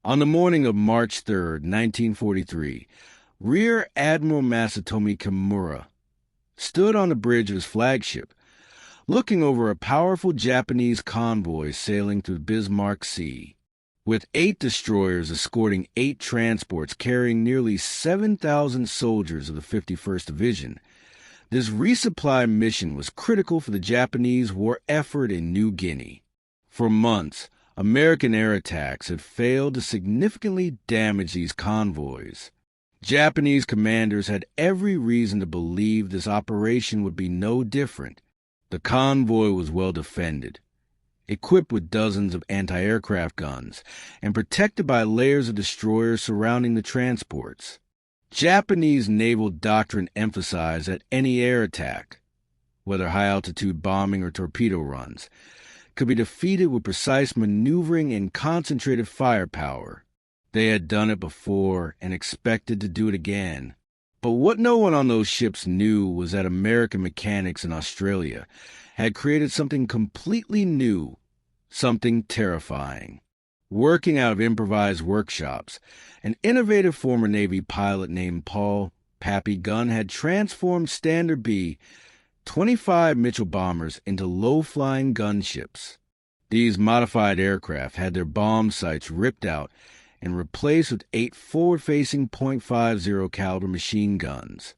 On the morning of March 3rd, 1943, Rear Admiral Masatomi Kimura stood on the bridge of his flagship, looking over a powerful Japanese convoy sailing through the Bismarck Sea. With 8 destroyers escorting 8 transports carrying nearly 7,000 soldiers of the 51st Division, this resupply mission was critical for the Japanese war effort in New Guinea. For months, American air attacks had failed to significantly damage these convoys. Japanese commanders had every reason to believe this operation would be no different. The convoy was well defended, equipped with dozens of anti-aircraft guns, and protected by layers of destroyers surrounding the transports. Japanese naval doctrine emphasized that any air attack, whether high-altitude bombing or torpedo runs, could be defeated with precise maneuvering and concentrated firepower. They had done it before and expected to do it again. But what no one on those ships knew was that American mechanics in Australia had created something completely new, something terrifying. Working out of improvised workshops, an innovative former Navy pilot named Pappy Gunn had transformed Standard B 25 Mitchell bombers into low-flying gunships. These modified aircraft had their bomb sights ripped out and replaced with 8 forward-facing .50 caliber machine guns.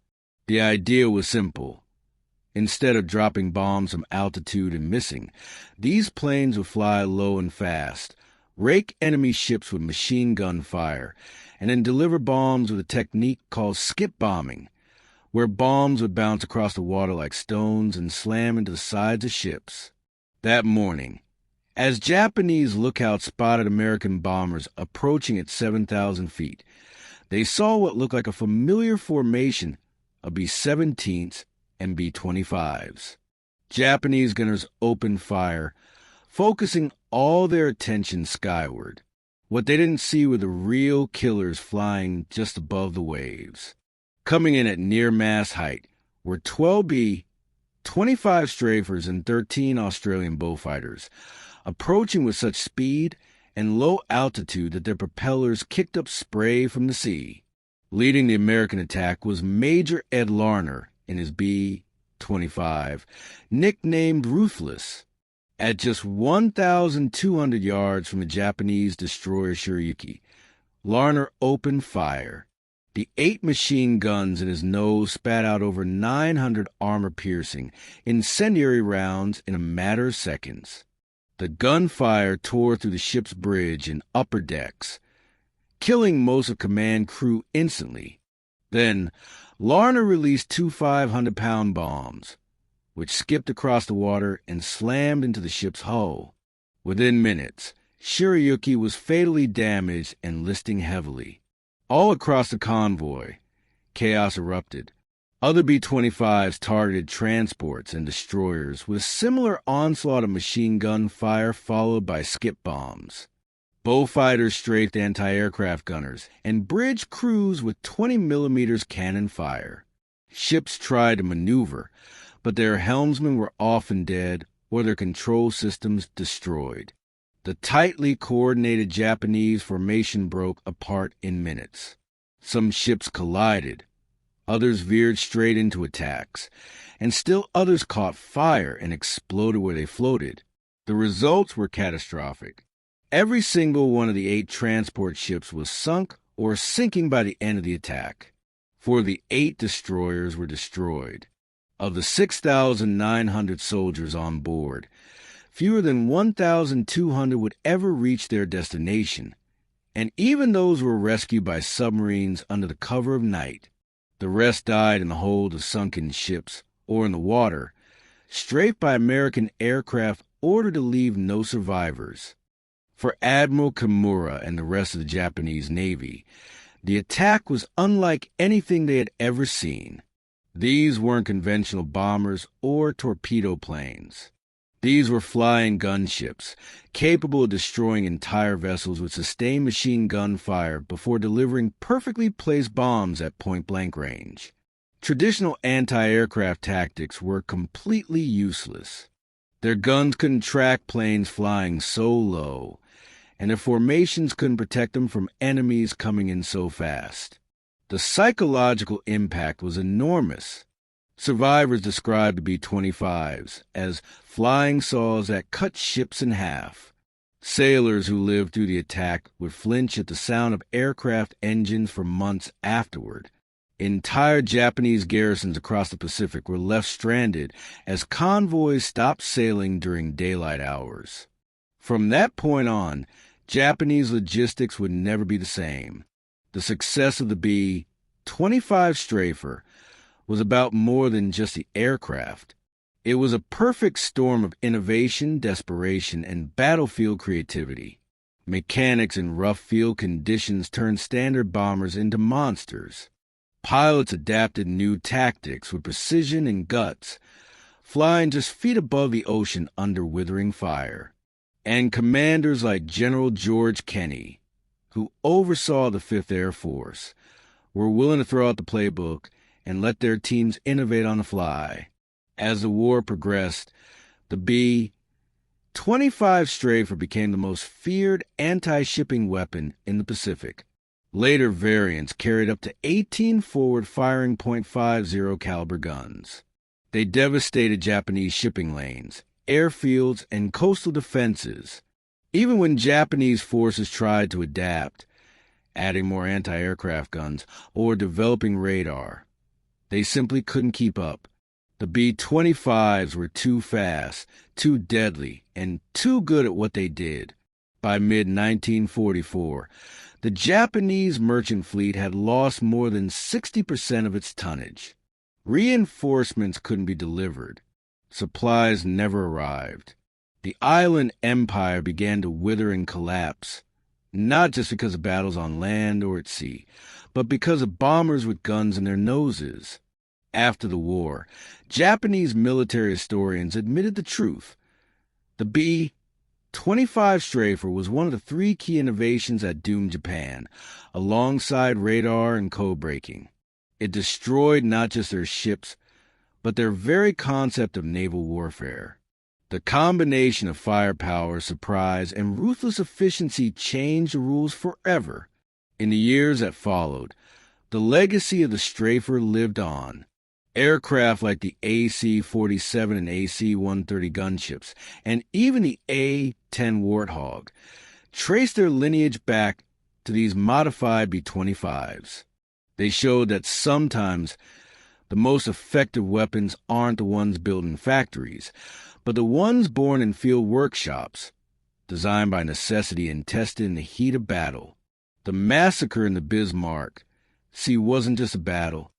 The idea was simple. Instead of dropping bombs from altitude and missing, these planes would fly low and fast, rake enemy ships with machine gun fire, and then deliver bombs with a technique called skip bombing, where bombs would bounce across the water like stones and slam into the sides of ships. That morning, as Japanese lookouts spotted American bombers approaching at 7,000 feet, they saw what looked like a familiar formation of B-17s and B-25s. Japanese gunners opened fire, focusing all their attention skyward. What they didn't see were the real killers flying just above the waves. Coming in at near-mast height were 12 B, 25 Strafers, and 13 Australian Beaufighters, approaching with such speed and low altitude that their propellers kicked up spray from the sea. Leading the American attack was Major Ed Larner in his B-25, nicknamed Ruthless. At just 1,200 yards from the Japanese destroyer Shirayuki, Larner opened fire. The 8 machine guns in his nose spat out over 900 armor-piercing, incendiary rounds in a matter of seconds. The gunfire tore through the ship's bridge and upper decks, killing most of command crew instantly. Then, Larner released 2 500-pound bombs, which skipped across the water and slammed into the ship's hull. Within minutes, Shirayuki was fatally damaged and listing heavily. All across the convoy, chaos erupted. Other B-25s targeted transports and destroyers with similar onslaught of machine gun fire followed by skip bombs. Beaufighters strafed anti-aircraft gunners and bridge crews with 20mm cannon fire. Ships tried to maneuver, but their helmsmen were often dead or their control systems destroyed. The tightly coordinated Japanese formation broke apart in minutes. Some ships collided, others veered straight into attacks, and still others caught fire and exploded where they floated. The results were catastrophic. Every single one of the 8 transport ships was sunk or sinking by the end of the attack. 4 of the 8 destroyers were destroyed. Of the 6,900 soldiers on board, fewer than 1,200 would ever reach their destination, and even those were rescued by submarines under the cover of night. The rest died in the hold of sunken ships or in the water, strafed by American aircraft ordered to leave no survivors. For Admiral Kimura and the rest of the Japanese Navy, the attack was unlike anything they had ever seen. These weren't conventional bombers or torpedo planes. These were flying gunships, capable of destroying entire vessels with sustained machine gun fire before delivering perfectly placed bombs at point-blank range. Traditional anti-aircraft tactics were completely useless. Their guns couldn't track planes flying so low, and their formations couldn't protect them from enemies coming in so fast. The psychological impact was enormous. Survivors described the B-25s as flying saws that cut ships in half. Sailors who lived through the attack would flinch at the sound of aircraft engines for months afterward. Entire Japanese garrisons across the Pacific were left stranded as convoys stopped sailing during daylight hours. From that point on, Japanese logistics would never be the same. The success of the B-25 Strafer was about more than just the aircraft. It was a perfect storm of innovation, desperation, and battlefield creativity. Mechanics in rough field conditions turned standard bombers into monsters. Pilots adapted new tactics with precision and guts, flying just feet above the ocean under withering fire. And commanders like General George Kenney, who oversaw the 5th Air Force, were willing to throw out the playbook and let their teams innovate on the fly. As the war progressed, the B-25 Strafer became the most feared anti-shipping weapon in the Pacific. Later variants carried up to 18 forward-firing .50 caliber guns. They devastated Japanese shipping lanes, airfields, and coastal defenses. Even when Japanese forces tried to adapt, adding more anti-aircraft guns or developing radar, they simply couldn't keep up. The B-25s were too fast, too deadly, and too good at what they did. By mid-1944, the Japanese merchant fleet had lost more than 60% of its tonnage. Reinforcements couldn't be delivered. Supplies never arrived. The island empire began to wither and collapse, not just because of battles on land or at sea, but because of bombers with guns in their noses. After the war, Japanese military historians admitted the truth. The B-25 Strafer was one of the 3 key innovations that doomed Japan, alongside radar and code-breaking. It destroyed not just their ships, but their very concept of naval warfare. The combination of firepower, surprise, and ruthless efficiency changed the rules forever. In the years that followed, the legacy of the Strafer lived on. Aircraft like the AC-47 and AC-130 gunships, and even the A-10 Warthog, traced their lineage back to these modified B-25s. They showed that sometimes the most effective weapons aren't the ones built in factories, but the ones born in field workshops, designed by necessity and tested in the heat of battle. The massacre in the Bismarck Sea wasn't just a battle.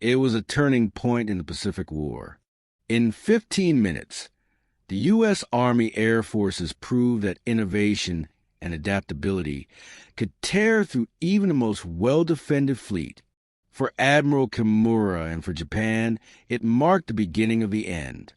It was a turning point in the Pacific War. In 15 minutes, the U.S. Army Air Forces proved that innovation and adaptability could tear through even the most well-defended fleet. For Admiral Kimura and for Japan, it marked the beginning of the end.